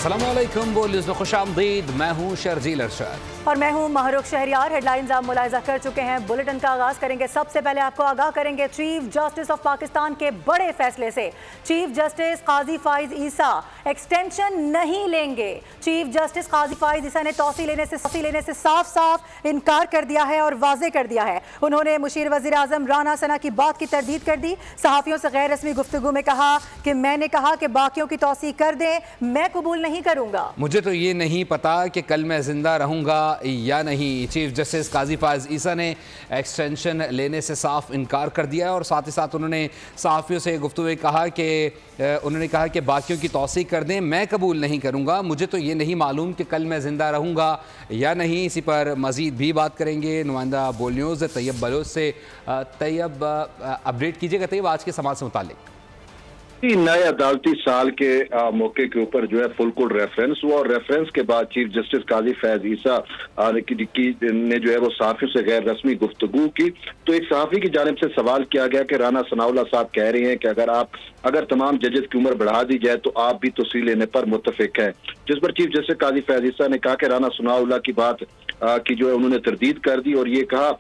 अस्सलामुअलैकुम, बोल न्यूज़ में खुशामदीद। मैं हूँ शर्जील अरशद और मैं हूँ महरुख शहरियार। हेडलाइंस आप मुलाहिजा कर चुके हैं। बुलेटिन का आगाज करेंगे। सबसे पहले आपको आगाह करेंगे चीफ जस्टिस ऑफ पाकिस्तान के बड़े फैसले से। चीफ जस्टिस काजी फाइज ईसा एक्सटेंशन नहीं लेंगे। चीफ जस्टिस काजी फाइज ईसा ने तौसी लेने से साफ साफ इनकार कर दिया है और वाजे कर दिया है। उन्होंने मुशीर वजीर आजम राना सना की बात की तरदीद कर दी। सहाफ़ियों से गैर रस्मी गुफ्तगू में कहा कि मैंने कहा कि बाकियों की तौसी कर दें, मैं कबूल नहीं करूंगा। मुझे तो ये नहीं पता कि कल मैं जिंदा रहूंगा या नहीं। चीफ जस्टिस काजी फाइज ईसा ने एक्सटेंशन लेने से साफ इनकार कर दिया और साथ ही साथ उन्होंने सहाफ़ियों से गुफ्तगू में कहा कि बाकियों की तौसी कर दें, मैं कबूल नहीं करूंगा। मुझे तो ये नहीं मालूम कि कल मैं ज़िंदा रहूंगा या नहीं। इसी पर मज़ीद भी बात करेंगे नुमाइंदा बोल न्यूज़ तैयब बलोच से। तैयब, अपडेट कीजिएगा तैयब आज के समाज से मुतालिक। नए अदालती साल के मौके के ऊपर जो है फुल कोर्ट रेफरेंस हुआ और रेफरेंस के बाद चीफ जस्टिस काजी फैज ईसा ने जो है वो सहाफ़ियों से गैर रस्मी गुफ्तगू की। तो एक सहाफ़ी की जानिब से सवाल किया गया कि राना सनाउल्लाह साहब कह रहे हैं कि अगर तमाम जजेस की उम्र बढ़ा दी जाए तो आप भी तौसील लेने पर मुत्तफिक है। जिस पर चीफ जस्टिस काजी फैज ईसा ने कहा कि राना सनाउल्लाह की बात की जो है उन्होंने तरदीद कर दी और ये कहा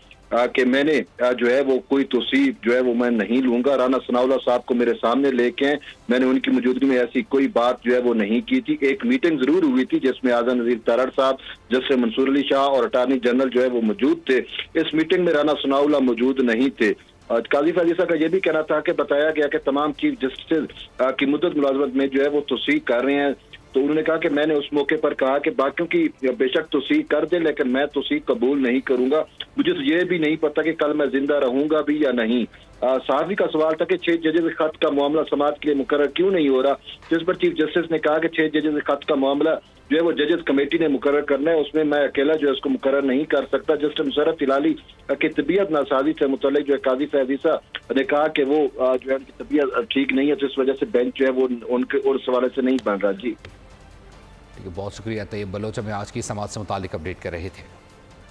कि मैंने जो है वो कोई तौसील जो है वो मैं नहीं लूंगा। राना सनाउल्लाह साहब को मेरे सामने लेके मैंने उनकी मौजूदगी में ऐसी कोई बात जो है वो नहीं की थी। एक मीटिंग जरूर हुई थी जिसमें आज़म नज़ीर तारड़ साहब, जस्टिस मंसूर अली शाह और अटार्नी जनरल जो है वो मौजूद थे। इस मीटिंग में राना सनाउल्लाह मौजूद नहीं थे। काजी फैज ईसा का यह भी कहना था कि बताया गया कि तमाम चीफ जस्टिस की मुद्दत मुलाजमत में जो है वो तौसीक कर रहे हैं। तो उन्होंने कहा कि मैंने उस मौके पर कहा कि बाकियों की बेशक तौसीक कर दे लेकिन मैं तौसीक कबूल नहीं करूंगा। मुझे तो ये भी नहीं पता कि कल मैं जिंदा रहूंगा भी या नहीं। सहाफ़ी का सवाल था कि 6 जजेस खत का मामला समाज के लिए मुकर्रर क्यों नहीं हो रहा, जिस पर चीफ जस्टिस ने कहा कि 6 जजेस खत का मामला जो है वो जजेस कमेटी ने मुकर्रर करना है, उसमें मैं अकेला जो है उसको मुकर्रर नहीं कर सकता। जस्टिस मुशर्रफ हिलाली की तबीयत नासाजी से मुतल्लिक जो है काजी फैज ईसा ने कहा कि वो जो है उनकी तबीयत ठीक नहीं है, जिस वजह से बेंच जो है वो उनके उस हवाले से नहीं बन रहा। जी बहुत शुक्रिया तैयब बलोच, हमें आज की समाज से मुतालिक अपडेट कर रहे थे।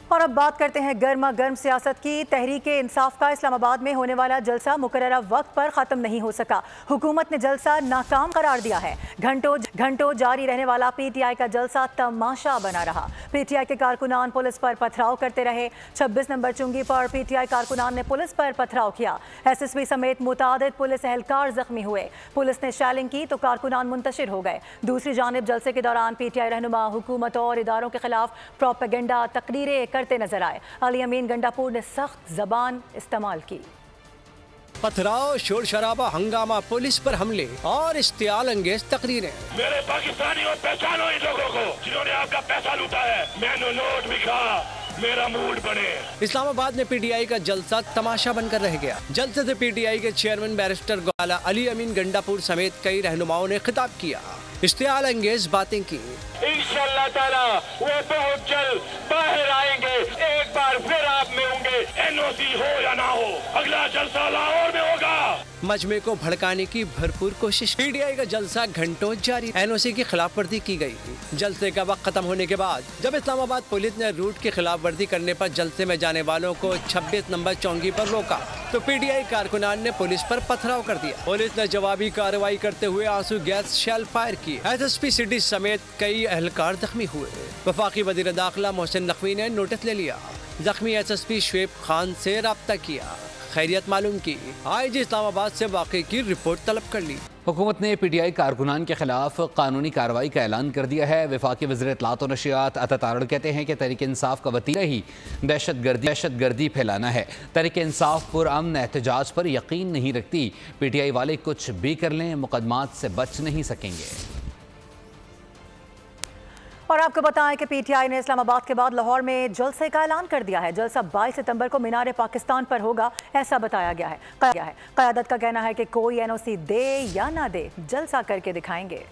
और अब बात करते हैं गर्मा गर्म सियासत की। तहरीक इंसाफ का इस्लामाबाद में होने वाला जलसा मुकर्ररा वक्त पर ख़त्म नहीं हो सका। हुकूमत ने जलसा नाकाम करार दिया है। घंटों जारी रहने वाला PTI का जलसा तमाशा बना रहा। PTI के कारकुनान पुलिस पर पथराव करते रहे। 26 नंबर चुंगी पर PTI कारकुनान ने पुलिस पर पथराव किया। SSP समेत मुतादिद पुलिस एहलकार जख्मी हुए। पुलिस ने शैलिंग की तो कारकुनान मुंतशिर हो गए। दूसरी जानिब जलसे के दौरान PTI रहनुमा हुकूमत और इदारों के खिलाफ प्रोपेगेंडा तकरीरें करते नजर आए। अली अमीन गंडापुर ने सख्त जबान इस्तेमाल की। पथराव, शोर शराबा, हंगामा, पुलिस पर हमले और इश्तियाल अंगेज तकरीरें। मेरे पाकिस्तानियों पहचानो इन लोगों को जिन्होंने आपका पैसा लूटा है। मैंने नोट भी खा, मेरा मूड बने। इस्लामाबाद में PTI का जलसा तमाशा बनकर रह गया। जलसे से PTI के चेयरमैन बैरिस्टर ग्वाला अली अमीन गंडापुर समेत कई रहनुमाओं ने खिताब किया, इश्तियाल अंगेज बातें की। इंशाअल्लाह ताला वो बहुत जल्द बाहर आएंगे। एक बार फिर आप में होंगे, NOC हो या ना हो, अगला जलसा लाहौर में होगा। मजमे को भड़काने की भरपूर कोशिश। PTI का जलसा घंटों जारी। NOC की खिलाफ वर्जी की गई। जलसे का वक्त खत्म होने के बाद जब इस्लामाबाद पुलिस ने रूट की खिलाफ वर्जी करने पर जलसे में जाने वालों को 26 नंबर चौंगी पर रोका तो PTI कारकुनान ने पुलिस पर पथराव कर दिया। पुलिस ने जवाबी कार्रवाई करते हुए आंसू गैस शेल फायर किए। SSP सिटी समेत कई अहलकार जख्मी हुए। वफाकी वजीर दाखिला मोहसिन नकवी ने नोटिस ले लिया। जख्मी SSP शुएब खान से रब्ता किया, खैरियत मालूम की। IG इस्लामाबाद से वाक़े की रिपोर्ट तलब कर ली। हुकूमत ने PTI कारकुनान के खिलाफ कानूनी कार्रवाई का ऐलान कर दिया है। वफाकी वज़ीर इत्तलात और नशियात अता तारड़ कहते हैं कि तहरीक इंसाफ का वतीरा ही दहशतगर्दी फैलाना है। तहरीक इंसाफ पुरअमन एहतजाज पर यकीन नहीं रखती। PTI वाले कुछ भी कर लें, मुकदमात से बच नहीं सकेंगे। और आपको बताएं कि PTI ने इस्लामाबाद के बाद लाहौर में जलसे का ऐलान कर दिया है। जलसा 22 सितंबर को मीनार पाकिस्तान पर होगा, ऐसा बताया गया है। क़यादत का कहना है कि कोई NOC दे या ना दे, जलसा करके दिखाएंगे।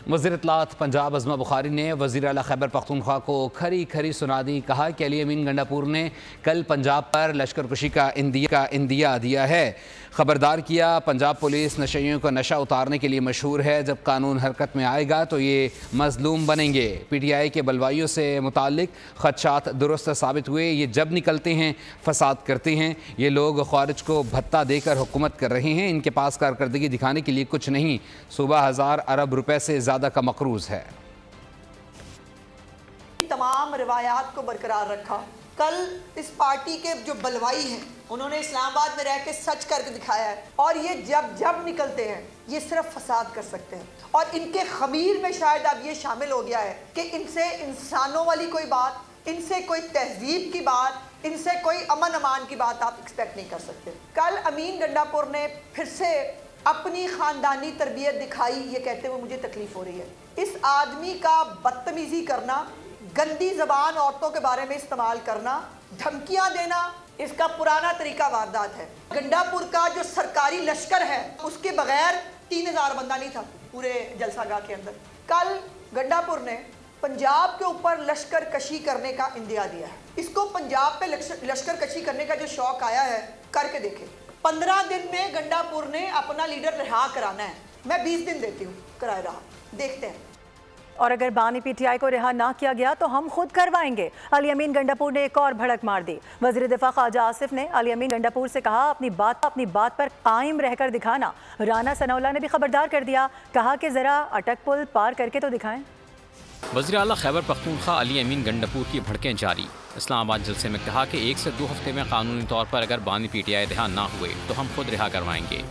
वज़ीर इत्तलात पंजाब अज़मा बुखारी ने वज़ीर आला खैबर पख्तूनख्वा को खरी खरी सुना दी। कहा कि अली अमीन गंडापुर ने कल पंजाब पर लश्कर कुशी का इंदिया दिया है। ख़बरदार किया, पंजाब पुलिस नशइयों को नशा उतारने के लिए मशहूर है। जब कानून हरकत में आएगा तो ये मज़लूम बनेंगे। PTI के बलवाइयों से मुताल्लिक खदशात दुरुस्त साबित हुए। ये जब निकलते हैं फसाद करते हैं। ये लोग ख्वारिज को भत्ता देकर हुकूमत कर रहे हैं। इनके पास कारकर्दगी दिखाने के लिए कुछ नहीं, सूबा 1000 अरब रुपए से ज़्यादा का मकरूज़ है। तमाम रिवायात को बरकरार रखा। कल इस पार्टी के जो बलवाई हैं उन्होंने इस्लामाबाद में रह के सच करके दिखाया है, और ये जब निकलते हैं ये सिर्फ फसाद कर सकते हैं। और इनके खमीर में शायद अब ये शामिल हो गया है कि इनसे इंसानों वाली कोई बात, इनसे कोई तहजीब की बात, इनसे कोई अमन अमान की बात आप एक्सपेक्ट नहीं कर सकते। कल अमीन गंडापुर ने फिर से अपनी ख़ानदानी तरबियत दिखाई, ये कहते हुए मुझे तकलीफ हो रही है। इस आदमी का बदतमीज़ी करना, गंदी ज़बान औरतों के बारे में इस्तेमाल करना, धमकियां देना, इसका पुराना तरीका वारदात है। गंडापुर का जो सरकारी लश्कर है उसके बगैर 3000 बंदा नहीं था पूरे जलसागाह के अंदर। कल गंडापुर ने पंजाब के ऊपर लश्कर कशी करने का इंदिया दिया है। इसको पंजाब पे लश्कर कशी करने का जो शौक आया है करके देखे। 15 दिन में गंडापुर ने अपना लीडर रिहा कराना है। मैं 20 दिन देती हूँ कराए रहा, देखते हैं। और अगर बानी PTI को रिहा ना किया गया तो हम खुद करवाएंगे। अली अमीन गंडापुर ने एक और भड़क मार दी। वज़ीर दिफा ख्वाजा आसिफ ने अली अमीन गंडापुर से कहा, अपनी बात पर कायम रहकर दिखाना। राना सनाउल्लाह ने भी खबरदार कर दिया, कहा कि जरा अटक पुल पार करके तो दिखाएं। वज़ीर आला खैबर पख्तूनख्वा अली अमीन गंडापुर की भड़कें जारी। इस्लामाबाद जलसे में कहा कि 1 से 2 हफ्ते में कानूनी तौर पर अगर बानी PTI रिहा ना हुए तो हम खुद रिहा करवाएंगे।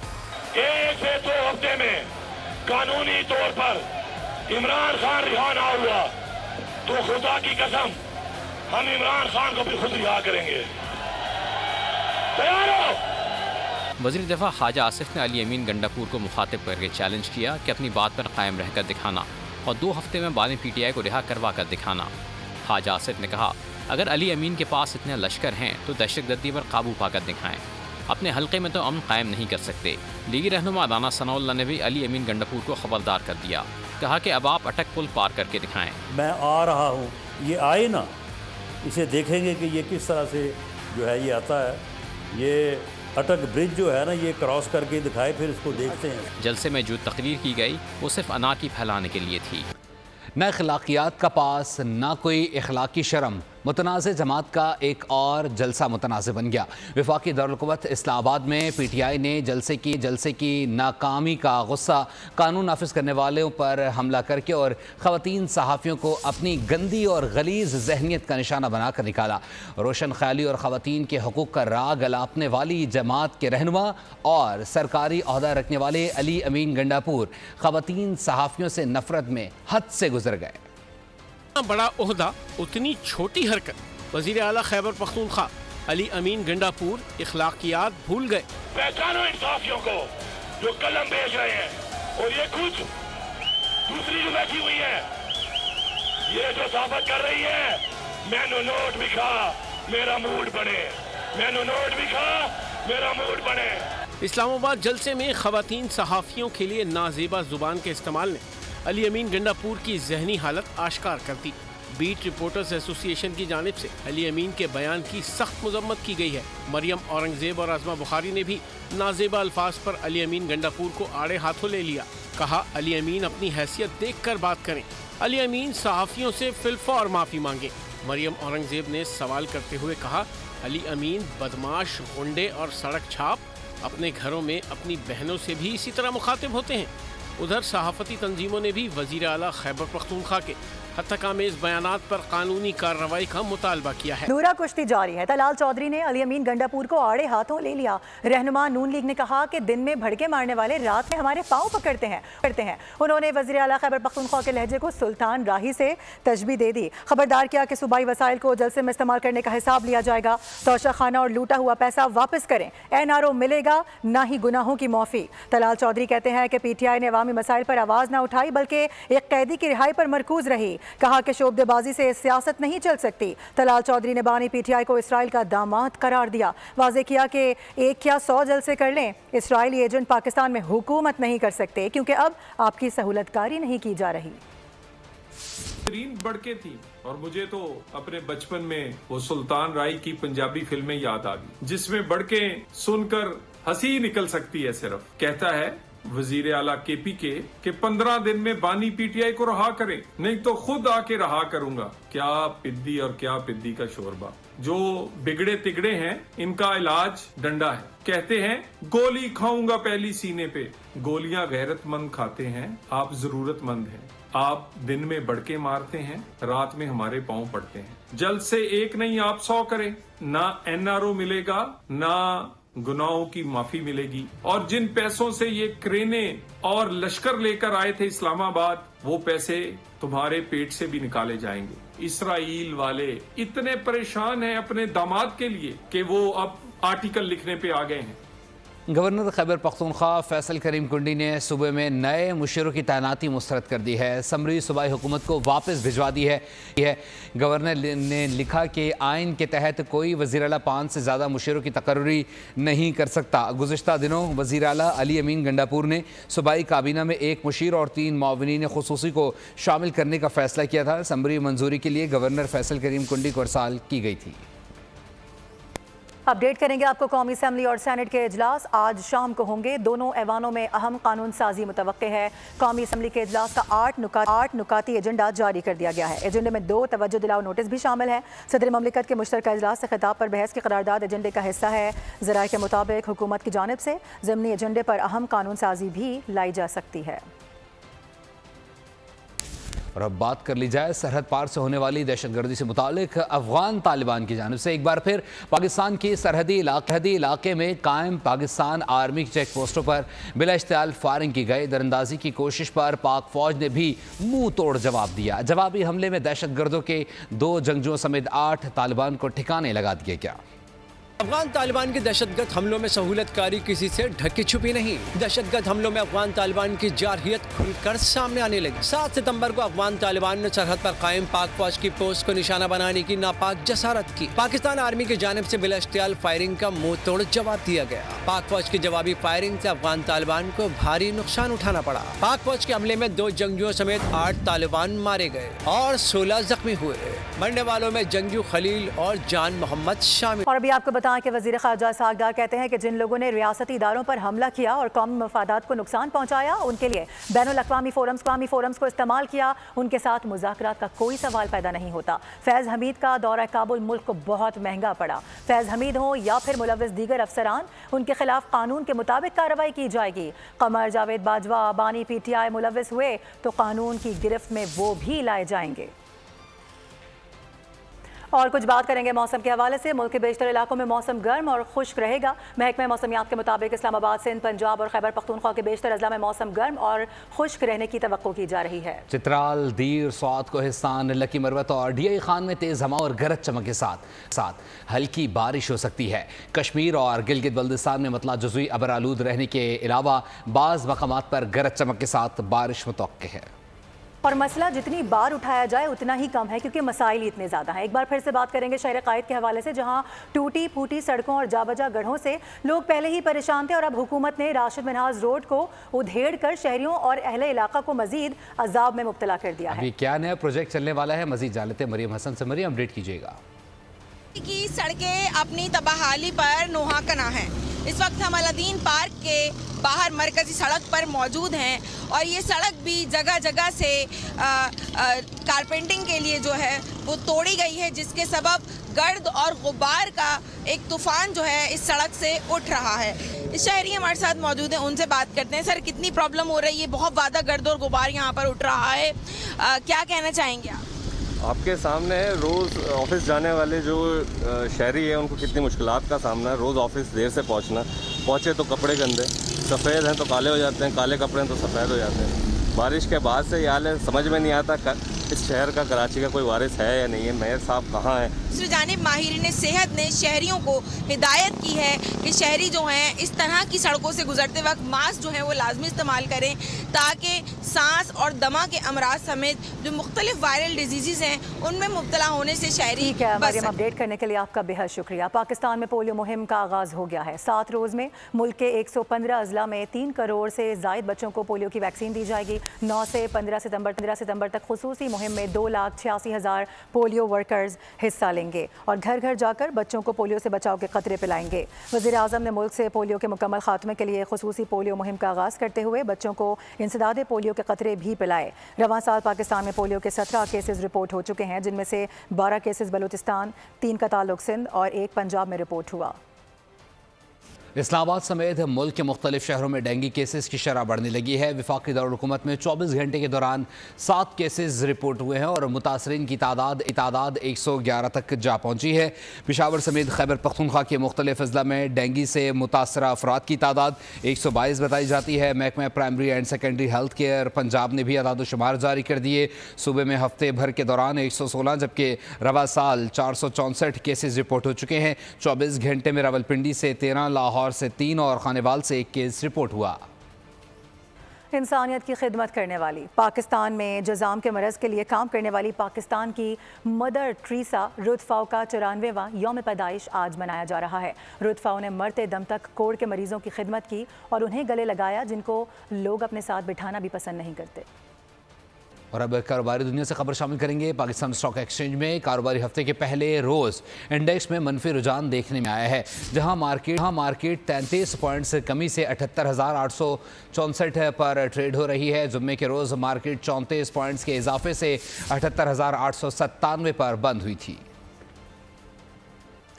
1 से 2 हफ्ते में कानूनी तौर पर इमरान खान रिहा ना हुआ तो खुदा की कसम हम इमरान खान को भी खुद रिहा करेंगे। तैयार हो? वज़ीर दिफा ख्वाजा आसिफ ने अली अमीन गंडापुर को मुखातिब करके चैलेंज किया कि अपनी बात पर कायम रहकर दिखाना और 2 हफ्ते में बानी PTI को रिहा करवा कर दिखाना। ख्वाजा आसिफ ने कहा, अगर अली अमीन के पास इतने लश्कर हैं तो दहशतगर्दी पर काबू पाकर दिखाएं। अपने हल्के में तो अमन कायम नहीं कर सकते। लीगी रहनुमा राना सनाउल्लाह ने भी अली अमीन गंडापुर को खबरदार कर दिया। कहा कि अब आप अटक पुल पार करके दिखाएं। मैं आ रहा हूँ, ये आए ना, इसे देखेंगे कि ये किस तरह से जो है ये आता है। ये अटक ब्रिज जो है ना, ये क्रॉस करके दिखाए, फिर इसको देखते हैं। जलसे में जो तकरीर की गई वो सिर्फ अना की फैलाने के लिए थी। न अखलाकियात का पास, ना कोई अखलाकी शर्म। मुतनाज़ जमात का एक और जलसा मुतनाज़ बन गया। वफाकी दारुल-क़ुव्वत इस्लामाबाद में PTI ने जलसे की नाकामी का गुस्सा कानून नाफिज करने वालों पर हमला करके और ख़वातीन सहाफ़ियों को अपनी गंदी और गलीज़ जहनीत का निशाना बनाकर निकाला। रोशन ख्याली और ख़वातीन के हकूक़ का राग अलापने वाली जमात के रहनुमा और सरकारी ओहदा रखने वाले अली अमीन गंडापुर ख़वातीन सहाफ़ियों से नफ़रत में हद से गुजर गए। बड़ा ओहदा उतनी छोटी हरकत। वज़ीर आला खैबर पख्तूनख्वा अली अमीन गंडापुर इखलाकियात भूल गए। पहचानो इन साफियों को जो कलम बेच रहे हैं, और ये कुछ दूसरी जो बैठी हुई है, ये जो साबित कर रही है, मैनू नोट भी खा मेरा मूड बने, मैनू नोट भी खा मेरा मूड बने। इस्लामाबाद जलसे में ख़वातीन सहाफ़ियों के लिए नाजेबा जुबान के इस्तेमाल ने अली अमीन गंडापुर की जहनी हालत आश्कार कर दी। बीट रिपोर्टर्स एसोसिएशन की जानिब से अली अमीन के बयान की सख्त मजम्मत की गई है। मरियम औरंगजेब और अज़मा बुखारी ने भी नाजेबा अल्फाज पर अली अमीन गंडापुर को आड़े हाथों ले लिया। कहा, अली अमीन अपनी हैसियत देख कर बात करें। अली अमीन सहाफ़ियों से फिलफौर माफ़ी मांगे। मरियम औरंगजेब ने सवाल करते हुए कहा, अली अमीन बदमाश, गुंडे और सड़क छाप अपने घरों में अपनी बहनों से भी इसी तरह मुखातिब होते हैं। उधर सहाफ़ती तंजीमों ने भी वज़ीर आला खैबर पख्तूनख्वा के हत्याकामेज़ बयानात पर कानूनी कार्रवाई का मुतालबा किया है। नूरा कुश्ती जारी है। तलाल चौधरी ने अली अमीन गंडापुर को आड़े हाथों ले लिया। रहनुमा नून लीग ने कहा कि दिन में भड़के मारने वाले रात में हमारे पाँव पकड़ते हैं। उन्होंने वज़ीर आला खैबर पख्तूनख्वा के लहजे को सुल्तान राही से तशबीह दे दी। खबरदार किया कि सूबाई वसाइल को जलसे में इस्तेमाल करने का हिसाब लिया जाएगा। तोशा खाना और लूटा हुआ पैसा वापस करें। NRO मिलेगा, ना ही गुनाहों की माफ़ी। तलाल चौधरी कहते हैं कि PTI ने अवामी मसाइल पर आवाज़ न उठाई बल्कि एक कैदी की रिहाई पर मरकूज रही। कहा कि शोबदेबाजी से सियासत नहीं चल सकती। तलाल चौधरी ने बानी PTI को इसराइल का दामाद करार दिया। वाज़े किया कि एक क्या 100 जलसे कर लें, इसराइली एजेंट पाकिस्तान में हुकूमत नहीं कर सकते क्योंकि अब आपकी सहूलतकारी नहीं की जा रही। बढ़के थी और मुझे तो अपने बचपन में वो सुल्तान राय की पंजाबी फिल्में याद आ गई, जिसमें बढ़के सुनकर हंसी निकल सकती है। सिर्फ कहता है वजीर आला KP के 15 दिन में बानी PTI को रहा करें, नहीं तो खुद आके रहा करूंगा। क्या पिद्दी और क्या पिद्दी का शोरबा। जो बिगड़े तिगड़े हैं इनका इलाज डंडा है। कहते हैं गोली खाऊंगा पहली सीने पे। गोलियां गैरतमंद खाते हैं, आप जरूरतमंद हैं। आप दिन में बढ़के मारते हैं, रात में हमारे पांव पड़ते हैं। जल्द से एक नहीं आप 100 करें, ना NRO मिलेगा ना गुनाहों की माफी मिलेगी। और जिन पैसों से ये क्रेनें और लश्कर लेकर आए थे इस्लामाबाद, वो पैसे तुम्हारे पेट से भी निकाले जाएंगे। इसराइल वाले इतने परेशान हैं अपने दामाद के लिए कि वो अब आर्टिकल लिखने पे आ गए हैं। गवर्नर खैबर पख्तूनख्वा फैसल करीम कुंडी ने सूबे में नए मुशीरों की तैनाती मुस्तरद कर दी है। समरी सूबाई हुकूमत को वापस भिजवा दी है। गवर्नर ने लिखा कि आइन के तहत कोई वज़ीर आला 5 से ज़्यादा मुशीरों की तकर्री नहीं कर सकता। गुज़िश्ता दिनों वज़ीर आला अली अमीन गंडापुर ने सूबाई काबीना में 1 मुशीर और 3 मुआविनीन खुसूसी को शामिल करने का फैसला किया था। समरी मंजूरी के लिए गवर्नर फैसल करीम कुंडी को इरसाल की गई थी। अपडेट करेंगे आपको। कौमी असम्बली और सेनेट के इजलास आज शाम को होंगे। दोनों ऐवानों में अहम कानून साजी मुतवक्के है। कौमी असम्बली के इजलास का 8 नुकाती एजेंडा जारी कर दिया गया है। एजेंडे में 2 तवज्जो दिलाओ नोटिस भी शामिल है। सदर ममलिकत के मुश्तरका इजलास से खिताब पर बहस की करारदाद एजेंडे का हिस्सा है। ज़राए के मुताबिक हुकूमत की जानिब से ज़िमनी एजेंडे पर अहम कानून साजी भी लाई जा सकती है। और अब बात कर ली जाए सरहद पार से होने वाली दहशतगर्दी से मुतालिक। अफगान तालिबान की जानिब से एक बार फिर पाकिस्तान की सरहदी इलाके में कायम पाकिस्तान आर्मी की चेक पोस्टों पर बिला इश्तियाल फायरिंग की गई। दरअंदाजी की कोशिश पर पाक फौज ने भी मुंह तोड़ जवाब दिया। जवाबी हमले में दहशतगर्दों के 2 जंगजुओं समेत 8 तालिबान को ठिकाने लगा दिया गया। अफगान तालिबान के दहशतगर्द हमलों में सहूलतकारी किसी से ढकी छुपी नहीं। दहशतगर्द हमलों में अफगान तालिबान की जारहियत खुलकर सामने आने लगी। 7 सितंबर को अफगान तालिबान ने सरहद पर कायम पाक फौज की पोस्ट को निशाना बनाने की नापाक जसारत की। पाकिस्तान आर्मी की जानिब से बिला इश्तियाल फायरिंग का मुंह तोड़ जवाब दिया गया। पाक फौज की जवाबी फायरिंग से अफगान तालिबान को भारी नुकसान उठाना पड़ा। पाक फौज के हमले में 2 जंगजुओं समेत 8 तालिबान मारे गए और 16 जख्मी हुए। मरने वालों में जंगजू खलील और जान मोहम्मद शामिल। और अभी आपको कि वज़ीर ख़ारजा सागदार कहते हैं कि जिन लोगों ने रियासती इदारों पर हमला किया और कौमी मफादात को नुकसान पहुंचाया, उनके लिए बैनुल-अक़वामी फोरम्स को इस्तेमाल किया, उनके साथ मुज़ाकरात का कोई सवाल पैदा नहीं होता। फैज़ हमीद का दौरा काबुल मुल्क को बहुत महंगा पड़ा। फैज़ हमीद हो या फिर मुलव्विस दीगर अफसरान, उनके खिलाफ कानून के मुताबिक कार्रवाई की जाएगी। कमर जावेद बाजवा बानी PTI मुलव्विस हुए तो कानून की गिरफ्त में वो भी लाए जाएंगे। और कुछ बात करेंगे मौसम के हवाले से। मुल्क के बेशतर इलाकों में मौसम गर्म और खुश्क रहेगा। महकमा मौसमियात के मुताबिक इस्लामाबाद, सिंध, पंजाब और खैबर पख्तूनख्वा के बेशतर अजला में मौसम गर्म और खुश्क रहने की तवक्को की जा रही है। चित्राल, दीर, सौत, कोहिस्तान, लकी मरवत और DI खान में तेज हवा और गरज चमक के साथ हल्की बारिश हो सकती है। कश्मीर और गिलगित बल्दिस्तान में मतला जुज़वी अबर आलूद रहने के अलावा बाज़ मकामात पर गरज चमक के साथ बारिश मुतवक्के है। और मसला जितनी बार उठाया जाए उतना ही कम है क्योंकि मसाइल इतने ज़्यादा हैं। एक बार फिर से बात करेंगे शहर कायद के हवाले से, जहां टूटी फूटी सड़कों और जाबजा गढ़ों से लोग पहले ही परेशान थे और अब हुकूमत ने राशिद मिनहाज रोड को उधेड़ कर शहरियों और अहले इलाका को मजीद अजाब में मुब्तला कर दिया है। अभी क्या नया प्रोजेक्ट चलने वाला है, मजीद जान लेते हैं मरियम हसन से। मरियम, अपडेट कीजिएगा। की सड़कें अपनी तबाहाली पर नुहाकना हैं। इस वक्त हम अलादीन पार्क के बाहर मरकजी सड़क पर मौजूद हैं और ये सड़क भी जगह जगह से कारपेंटिंग के लिए जो है वो तोड़ी गई है, जिसके सबब गर्द और गुबार का एक तूफान जो है इस सड़क से उठ रहा है। शहरी हमारे साथ मौजूद हैं, उनसे बात करते हैं। सर, कितनी प्रॉब्लम हो रही है? बहुत ज़्यादा गर्द और गुबार यहाँ पर उठ रहा है, क्या कहना चाहेंगे आप? आपके सामने है रोज़ ऑफिस जाने वाले जो शहरी है उनको कितनी मुश्किलात का सामना है। रोज़ ऑफिस देर से पहुँचे तो कपड़े गंदे, सफ़ेद हैं तो काले हो जाते हैं, काले कपड़े हैं तो सफ़ेद हो जाते हैं। बारिश के बाद से ये हाल है, समझ में नहीं आता इस शहर का, कराची का कोई वारिस है या नहीं है। मेयर साहब कहाँ हैं, दूसरी जानिब माहिरीन सेहत ने शहरियों को हिदायत की है कि शहरी जो हैं इस तरह की सड़कों से गुजरते वक्त मास्क जो है वो लाजमी इस्तेमाल करें, ताकि सांस और दमा के अमराज समेत जो मुख्तलिफ वायरल डिजीज़ हैं उनमें मुब्तला होने से शहरी बच सकें। अपडेट करने के लिए आपका बेहद शुक्रिया। पाकिस्तान में पोलियो मुहिम का आगाज़ हो गया है। 7 रोज़ में मुल्क के 115 अजला में 3 करोड़ से ज़ायद बच्चों को पोलियो की वैक्सीन दी जाएगी। 9 से 15 सितंबर तक खुसूसी मुहिम में 2,86,000 पोलियो वर्कर्स हिस्सा लेंगे और घर घर जाकर बच्चों को पोलियो से बचाव के खतरे पिलाएंगे। वज़ीर आज़म ने मुल्क से पोलियो के मुकम्मल खात्मे के लिए खुसूसी पोलियो मुहिम का आगाज़ करते हुए बच्चों को इंसदाद पोलियो के खतरे भी पिलाए। रवां साल पाकिस्तान में पोलियो के 17 केसेस रिपोर्ट हो चुके हैं, जिनमें से 12 केसेस बलूचिस्तान, 3 का ताल्लुक सिंध और 1 पंजाब में रिपोर्ट हुआ। इस्लामाबाद समेत मुल्क के मुख्तलिफ शहरों में डेंगू केसेस की शरह बढ़ने लगी है। वफाकी दारुल-हुकूमत में 24 घंटे के दौरान 7 केसेस रिपोर्ट हुए हैं और मुतासरीन की तादाद 111 तक जा पहुंची है। पेशावर समेत खैबर पख्तूनख्वा के मुख्तलिफ अजला में डेंगू से मुतासरा अफराद की तादाद 122 बताई जाती है। महकमा primary and secondary health care Punjab ने भी अदाद-ओ-शुमार जारी कर दिए। सूबे में हफ्ते भर के दौरान 116 जबकि रवा साल 464 केसेस रिपोर्ट हो चुके हैं। 24 घंटे में रावलपिंडी से 13, लाहौर से 3 और खानेवाल से 1 केस रिपोर्ट हुआ। इंसानियत की खिदमत करने वाली पाकिस्तान में जज़ाम के मरज़ के लिए काम करने वाली पाकिस्तान की मदर ट्रीसा रुतफ़ाओ का 94वां यौम पैदाइश आज मनाया जा रहा है। रुतफ़ाओ ने मरते दम तक कोड़ के मरीज़ों की खिदमत की और उन्हें गले लगाया जिनको लोग अपने साथ बिठाना भी पसंद नहीं करते। और अब कारोबारी दुनिया से खबर शामिल करेंगे। पाकिस्तान स्टॉक एक्सचेंज में कारोबारी हफ्ते के पहले रोज़ इंडेक्स में मनफी रुझान देखने में आया है, जहां मार्केट 33 पॉइंट्स कमी से 78,864 पर ट्रेड हो रही है। जुम्मे के रोज़ मार्केट 34 पॉइंट्स के इजाफे से 78,897 पर बंद हुई थी।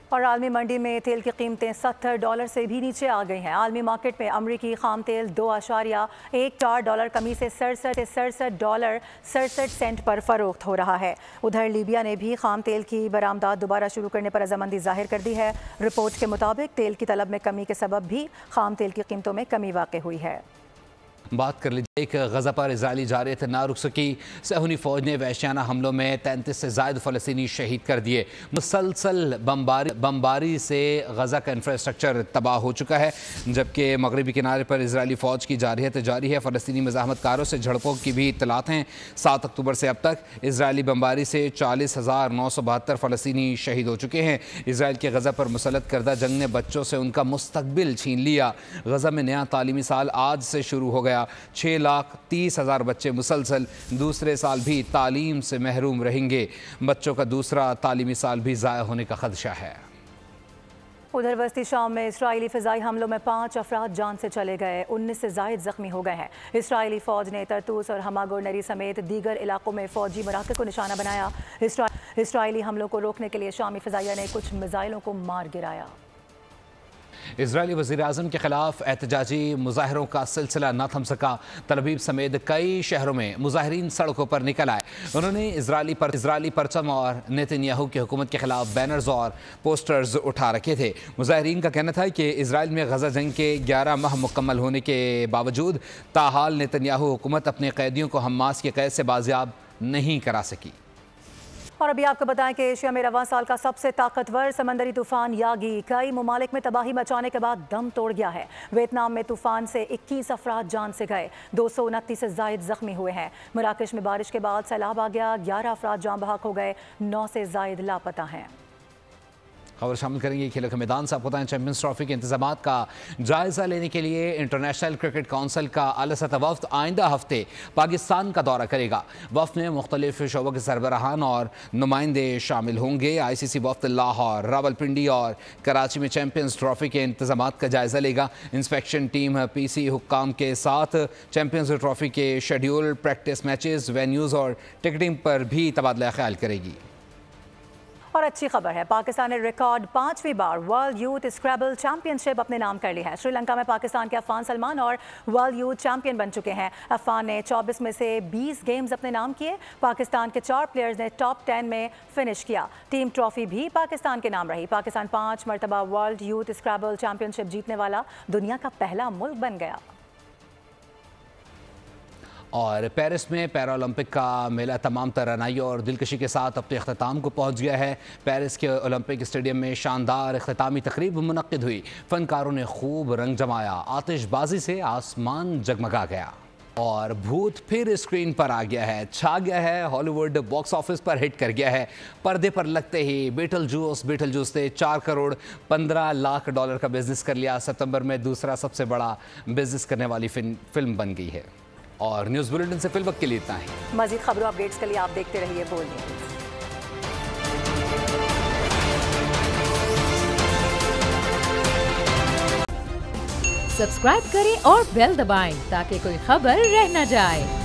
और आलमी मंडी में तेल की कीमतें $70 से भी नीचे आ गई हैं। आलमी मार्केट में अमरीकी खाम तेल $2.14 कमी से $67 पर फरोख्त हो रहा है। उधर लीबिया ने भी खाम तेल की बरामदात दोबारा शुरू करने पर रजामंदी जाहिर कर दी है। रिपोर्ट के मुताबिक तेल की तलब में कमी के सबब भी खाम तेल की कीमतों में कमी वाक़ई हुई है। बात कर लीजिए एक गज़ा पर इजरायली जारत ना रुक सकी। सहूनी फ़ौज ने वहशियाना हमलों में 33 से ज़ायद फ़लस्तीनी शहीद कर दिए। मुसलसल बमबारी से गज़ा का इंफ्रास्ट्रक्चर तबाह हो चुका है, जबकि मगरबी किनारे पर इजरायली फ़ौज की जारहियत जारी है। फ़लस्तीनी मज़ाहमतकारों से झड़पों की भी इत्तलात हैं। 7 अक्टूबर से अब तक इजरायली बमबारी से 40,972 फ़लस्तीनी शहीद हो चुके हैं। इसराइल के गज़ा पर मुसलत करदा जंग ने बच्चों से उनका मुस्तकबिल छीन लिया। गज़ा में नया तालीमी साल आज से शुरू हो गया। 6,30,000 बच्चे मुसलसल दूसरे साल भी तालीम से महरूम रहेंगे। बच्चों का दूसरा तालीमी साल भी ज़ाया होने का खदशा है। उधर वस्ती शाम में इस्राएली फ़िज़ाई हमलों में 5 अफराद जान से चले गए, 19 से ज़ायद ज़ख्मी हो गए हैं। इस्राएली फ़ौज ने तरतूस और हमागोर नरी समेत दीगर इलाकों में फ़ौजी मराकज़ को निशाना बनाया। इस्राएली हमलों को रोकने के लिए शामी फ़िज़ाइया ने कुछ मिसाइलों को मार गिराया। इजरायली वज़ीर आज़म के खिलाफ एहतजाजी मुजाहरों का सिलसिला न थम सका। तलबीब समेत कई शहरों में मुजाहरीन सड़कों पर निकल आए। उन्होंने इजरायली परचम और नेतन्याहू की हुकूमत के खिलाफ बैनर्स और पोस्टर्स उठा रखे थे। मुजाहरीन का कहना था कि इजराइल में गज़ा जंग के 11 माह मुकम्मल होने के बावजूद ताहाल नेतन्याहू हुकूमत अपने कैदियों को हमास के कैद से बाजियाब नहीं करा सकी। और अभी आपको बताएं कि एशिया में रवां साल का सबसे ताकतवर समंदरी तूफान यागी कई ममालिक में तबाही मचाने के बाद दम तोड़ गया है। वियतनाम में तूफान से 21 अफराद जान से गए, 229 से जायद जख्मी हुए हैं। मराकश में बारिश के बाद सैलाब आ गया, 11 अफराद जान बहक हो गए, 9 से जायद लापता हैं। खबर शामिल करेंगे खेलों के मैदान से। आपको बताएं चैंपियंस ट्रॉफी के इंतजाम का जायजा लेने के लिए इंटरनेशनल क्रिकेट काउंसिल का आला सतह वफ्द आइंदा हफ्ते पाकिस्तान का दौरा करेगा। वफ्द में मुख्तलिफ शोबों के सरबराहान और नुमाइंदे शामिल होंगे। ICC वफ्द लाहौर, रावलपिंडी और कराची में चैंपियंस ट्रॉफी के इंतजाम का जायजा लेगा। इंस्पेक्शन टीम PC हुक्काम के साथ चैंपियंस ट्रॉफी के शेड्यूल, प्रैक्टिस मैचेस, वेन्यूज़ और टिकटिंग पर भी तबादला ख्याल करेगी। और अच्छी खबर है, पाकिस्तान ने रिकॉर्ड 5वीं बार वर्ल्ड यूथ स्क्रैबल चैंपियनशिप अपने नाम कर ली है। श्रीलंका में पाकिस्तान के अफान सलमान और वर्ल्ड यूथ चैंपियन बन चुके हैं। अफान ने 24 में से 20 गेम्स अपने नाम किए। पाकिस्तान के 4 प्लेयर्स ने टॉप 10 में फिनिश किया। टीम ट्रॉफी भी पाकिस्तान के नाम रही। पाकिस्तान 5 मरतबा वर्ल्ड यूथ स्क्रैबल चैंपियनशिप जीतने वाला दुनिया का पहला मुल्क बन गया। और पेरिस में पैरालंपिक का मेला तमाम तरानाई और दिलकशी के साथ अपने अख्ताम को पहुंच गया है। पेरिस के ओलंपिक स्टेडियम में शानदार अख्तामी तकरीब मुनक्किद हुई। फनकारों ने खूब रंग जमाया, आतिशबाजी से आसमान जगमगा गया और भूत फिर स्क्रीन पर आ गया है, छा गया है। हॉलीवुड बॉक्स ऑफिस पर हिट कर गया है। पर्दे पर लगते ही बीटलजूस ने 4 करोड़ 15 लाख डॉलर का बिजनेस कर लिया। सितंबर में दूसरा सबसे बड़ा बिजनेस करने वाली फिल्म बन गई है। और न्यूज़ बुलेटिन से फिलवक्त के लिए इतना ही। मज़ीद खबरों अपडेट्स के लिए आप देखते रहिए बोल न्यूज़। सब्सक्राइब करें और बेल दबाएं ताकि कोई खबर रह न जाए।